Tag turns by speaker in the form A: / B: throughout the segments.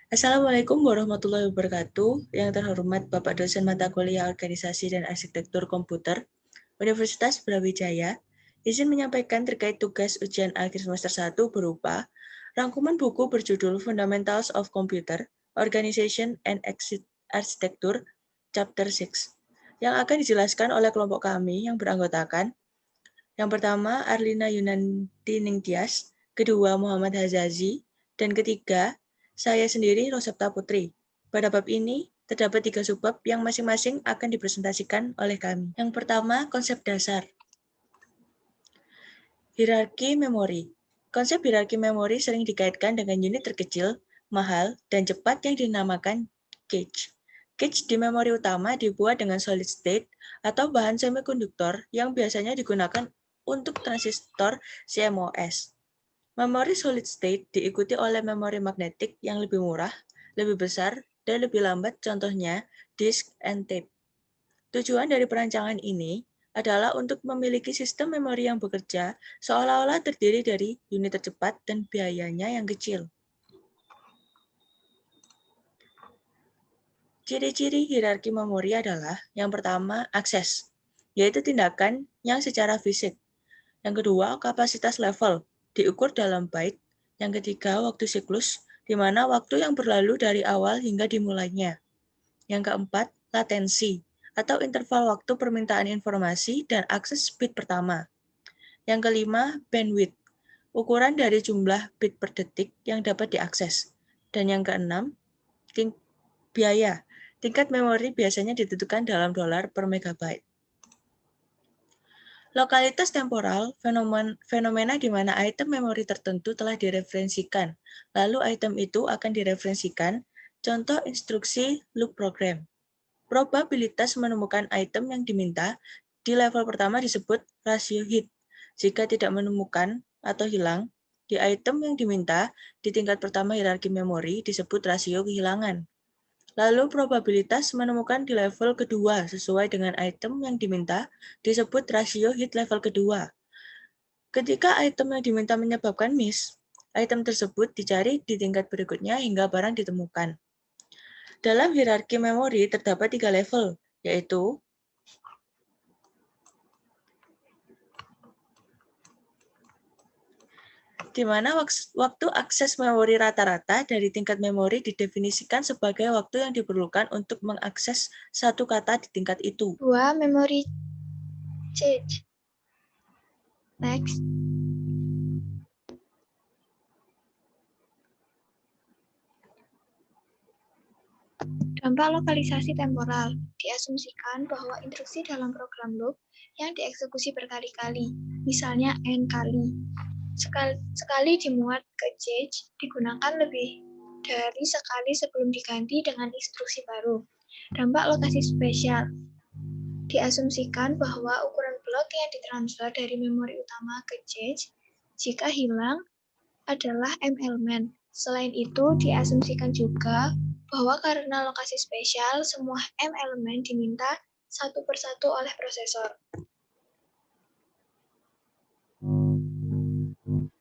A: Assalamualaikum warahmatullahi wabarakatuh. Yang terhormat Bapak dosen mata kuliah Organisasi dan Arsitektur Komputer, Universitas Brawijaya, izin menyampaikan terkait tugas ujian akhir semester 1 berupa rangkuman buku berjudul Fundamentals of Computer, Organization and Architecture, Chapter 6, yang akan dijelaskan oleh kelompok kami yang beranggotakan yang pertama Arlina Yunanti Ningtyas, kedua Muhammad Hazazi, dan ketiga saya sendiri Rosepta Putri. Pada bab ini terdapat 3 subbab yang masing-masing akan dipresentasikan oleh kami. Yang pertama, konsep dasar. Hierarki memori. Konsep hierarki memori sering dikaitkan dengan unit terkecil, mahal, dan cepat yang dinamakan cache. Cache di memori utama dibuat dengan solid state atau bahan semikonduktor yang biasanya digunakan untuk transistor CMOS. Memori solid state diikuti oleh memori magnetik yang lebih murah, lebih besar, dan lebih lambat, contohnya disk and tape. Tujuan dari perancangan ini adalah untuk memiliki sistem memori yang bekerja seolah-olah terdiri dari unit tercepat dan biayanya yang kecil. Ciri-ciri hierarki memori adalah yang pertama, akses, yaitu tindakan yang secara fisik. Yang kedua, kapasitas level, diukur dalam byte. Yang ketiga, waktu siklus, di mana waktu yang berlalu dari awal hingga dimulainya. Yang keempat, latensi, atau interval waktu permintaan informasi dan akses bit pertama. Yang kelima, bandwidth, ukuran dari jumlah bit per detik yang dapat diakses. Dan yang keenam, biaya. Tingkat memori biasanya ditentukan dalam dolar per megabyte. Lokalitas temporal, fenomena di mana item memori tertentu telah direferensikan, lalu item itu akan direferensikan, contoh instruksi loop program. Probabilitas menemukan item yang diminta di level pertama disebut rasio hit. Jika tidak menemukan atau hilang, di item yang diminta di tingkat pertama hierarki memori disebut rasio kehilangan. Lalu probabilitas menemukan di level kedua sesuai dengan item yang diminta disebut rasio hit level kedua. Ketika item yang diminta menyebabkan miss, item tersebut dicari di tingkat berikutnya hingga barang ditemukan. Dalam hierarki memori terdapat 3 level, yaitu di mana waktu akses memori rata-rata dari tingkat memori didefinisikan sebagai waktu yang diperlukan untuk mengakses satu kata di tingkat itu.
B: 2. Memory cache. Next. Dampak lokalisasi temporal. Diasumsikan bahwa instruksi dalam program loop yang dieksekusi berkali-kali, misalnya n kali, sekali dimuat ke cache digunakan lebih dari sekali sebelum diganti dengan instruksi baru. Dampak lokasi spesial. Diasumsikan bahwa ukuran blok yang ditransfer dari memori utama ke cache jika hilang adalah M elemen. Selain itu, diasumsikan juga bahwa karena lokasi spesial, semua M elemen diminta satu persatu oleh prosesor.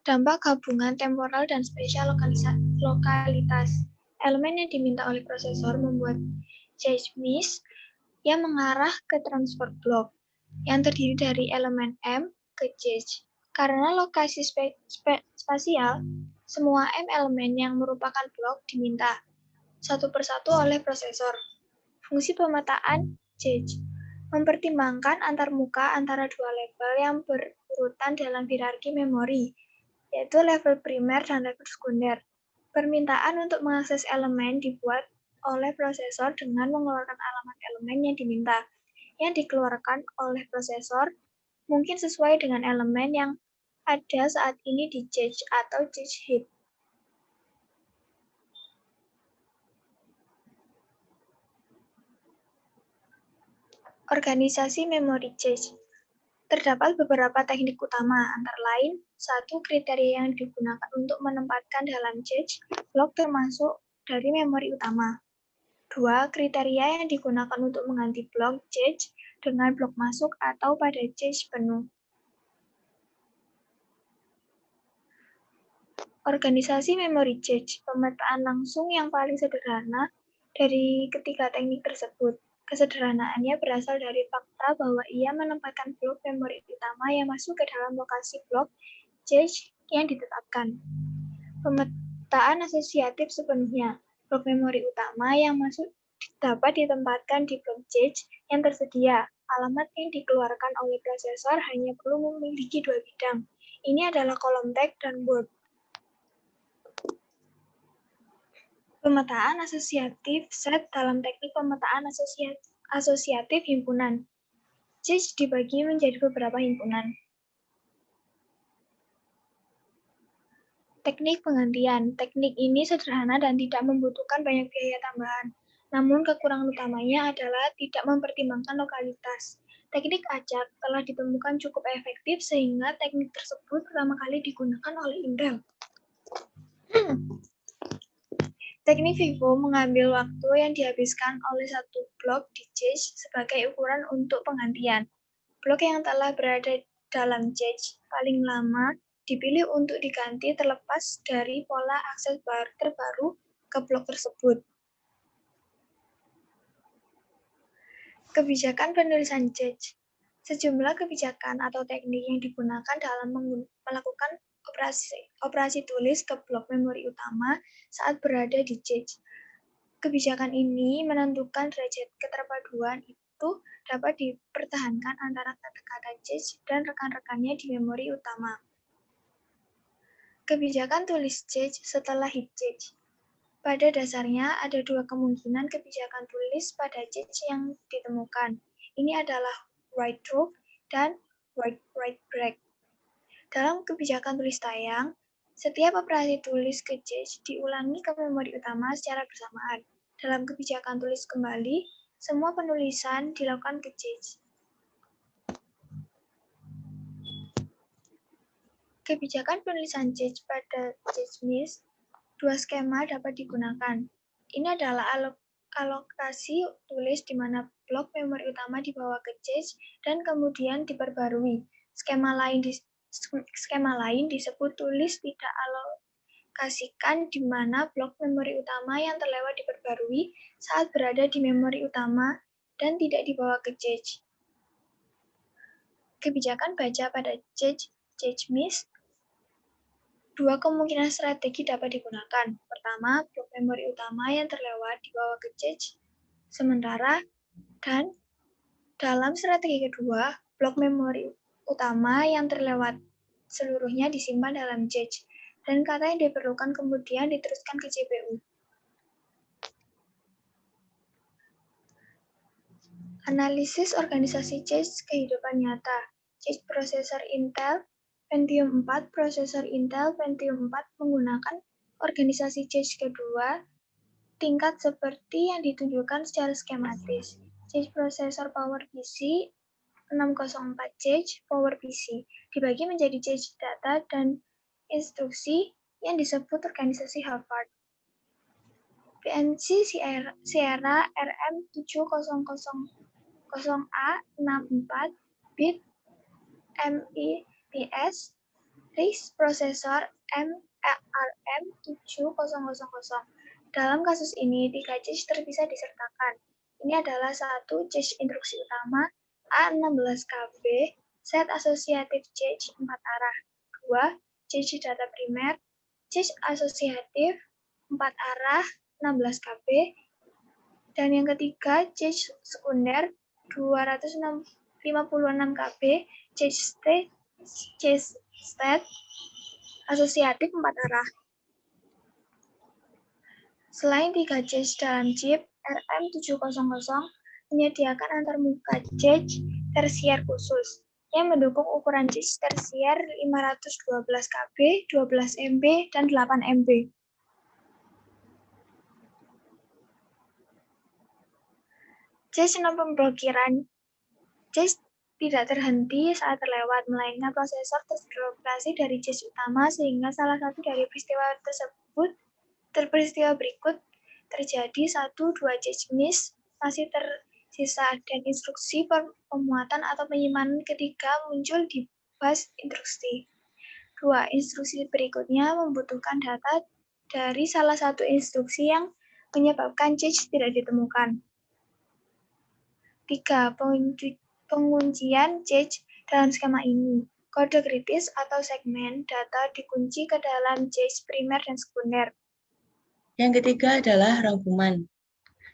B: Dampak gabungan temporal dan spesial lokalitas. Elemen yang diminta oleh prosesor membuat cache miss yang mengarah ke transfer block yang terdiri dari elemen M ke cache. Karena lokasi spasial, semua M elemen yang merupakan blok diminta satu persatu oleh prosesor. Fungsi pemetaan cache mempertimbangkan antarmuka antara dua level yang berurutan dalam hierarki memori, yaitu level primer dan level sekunder. Permintaan untuk mengakses elemen dibuat oleh prosesor dengan mengeluarkan alamat elemen yang diminta. Yang dikeluarkan oleh prosesor mungkin sesuai dengan elemen yang ada saat ini di cache atau cache hit. Organisasi memori cache. Terdapat beberapa teknik utama, antara lain, 1. Kriteria yang digunakan untuk menempatkan dalam cache blok termasuk dari memori utama. 2. Kriteria yang digunakan untuk mengganti blok cache dengan blok masuk atau pada cache penuh. Organisasi memori cache, pemetaan langsung yang paling sederhana dari ketiga teknik tersebut. Kesederhanaannya berasal dari fakta bahwa ia menempatkan blok memori utama yang masuk ke dalam lokasi blok cache yang ditetapkan. Pemetaan asosiatif sepenuhnya. Blok memori utama yang masuk dapat ditempatkan di blok cache yang tersedia. Alamat yang dikeluarkan oleh prosesor hanya perlu memiliki dua bidang. Ini adalah kolom tag dan word. Pemetaan asosiatif set dalam teknik pemetaan asosiatif himpunan. Cache dibagi menjadi beberapa himpunan. Teknik penggantian. Teknik ini sederhana dan tidak membutuhkan banyak biaya tambahan. Namun kekurangan utamanya adalah tidak mempertimbangkan lokalitas. Teknik acak telah ditemukan cukup efektif sehingga teknik tersebut pertama kali digunakan oleh Intel. Teknik FIFO mengambil waktu yang dihabiskan oleh satu blok di cache sebagai ukuran untuk penggantian. Blok yang telah berada dalam cache paling lama dipilih untuk diganti terlepas dari pola akses terbaru ke blok tersebut. Kebijakan penulisan cache. Sejumlah kebijakan atau teknik yang digunakan dalam melakukan operasi tulis ke blok memori utama saat berada di cache. Kebijakan ini menentukan derajat keterpaduan itu dapat dipertahankan antara kata-kata cache dan rekan-rekannya di memori utama. Kebijakan tulis cache setelah hit cache. Pada dasarnya, ada dua kemungkinan kebijakan tulis pada cache yang ditemukan. Ini adalah write through dan write break. Dalam kebijakan tulis tayang, setiap operasi tulis ke cache diulangi ke memori utama secara bersamaan. Dalam kebijakan tulis kembali, semua penulisan dilakukan ke cache. Kebijakan penulisan cache pada cache miss. Dua skema dapat digunakan. Ini adalah alokasi tulis di mana blok memori utama dibawa ke cache dan kemudian diperbarui. Skema lain disebut tulis tidak alokasikan di mana blok memori utama yang terlewat diperbarui saat berada di memori utama dan tidak dibawa ke cache. Kebijakan baca pada cache miss. Dua kemungkinan strategi dapat digunakan. Pertama, blok memori utama yang terlewat dibawa ke cache sementara, dan dalam strategi kedua, blok memori utama yang terlewat seluruhnya disimpan dalam cache, dan kata yang diperlukan kemudian diteruskan ke CPU. Analisis organisasi cache kehidupan nyata. Cache prosesor Intel Pentium 4, prosesor Intel Pentium 4 menggunakan organisasi cache kedua tingkat seperti yang ditunjukkan secara skematis. Cache prosesor PowerPC 604 cache PowerPC dibagi menjadi cache data dan instruksi yang disebut organisasi Harvard. PNC Sierra RM7000A64 bit MIPS RISC prosesor ARM7000. Dalam kasus ini, 3 cache terpisah disertakan. Ini adalah 1 cache instruksi utama A16KB, set asosiatif cache 4 arah. 2 cache data primer, cache asosiatif 4 arah 16KB. Dan yang ketiga, cache sekunder 256KB, cache state asosiatif 4 arah. Selain 3 cache dalam chip, RM700 menyediakan antarmuka cache tersier khusus yang mendukung ukuran cache tersier 512KB, 12MB, dan 8MB. Cache non pemblokiran. Cache tidak terhenti saat terlewat, melainkan prosesor terdeteksi dari cache utama sehingga salah satu dari peristiwa berikut terjadi 1-2 cache miss masih tersisa dan instruksi pemuatan atau penyimpanan ketiga muncul di bus instruksi. 2. Instruksi berikutnya membutuhkan data dari salah satu instruksi yang menyebabkan change tidak ditemukan. 3. Penguncian change dalam skema ini. Kode kritis atau segmen data dikunci ke dalam change primer dan sekunder.
A: Yang ketiga adalah rangkuman.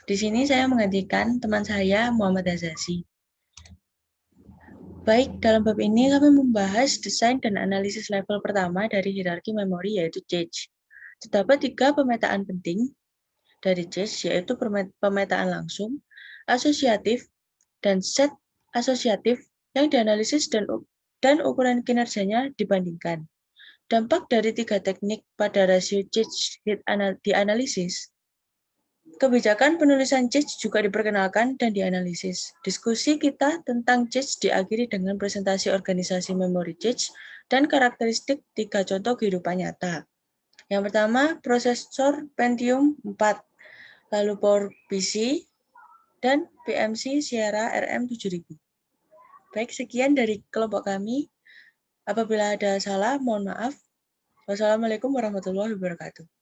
A: Di sini saya menggantikan teman saya, Muhammad Azazi. Baik, dalam bab ini kami membahas desain dan analisis level pertama dari hierarki memori, yaitu change. Terdapat 3 pemetaan penting dari change, yaitu pemetaan langsung, asosiatif, dan set asosiatif yang dianalisis dan ukuran kinerjanya dibandingkan. Dampak dari 3 teknik pada rasio change dianalisis. Kebijakan penulisan change juga diperkenalkan dan dianalisis. Diskusi kita tentang change diakhiri dengan presentasi organisasi memori change dan karakteristik 3 contoh kehidupan nyata. Yang pertama, prosesor Pentium 4, lalu PowerPC, dan PMC Sierra RM7000. Baik, sekian dari kelompok kami. Apabila ada salah, mohon maaf. Wassalamualaikum warahmatullahi wabarakatuh.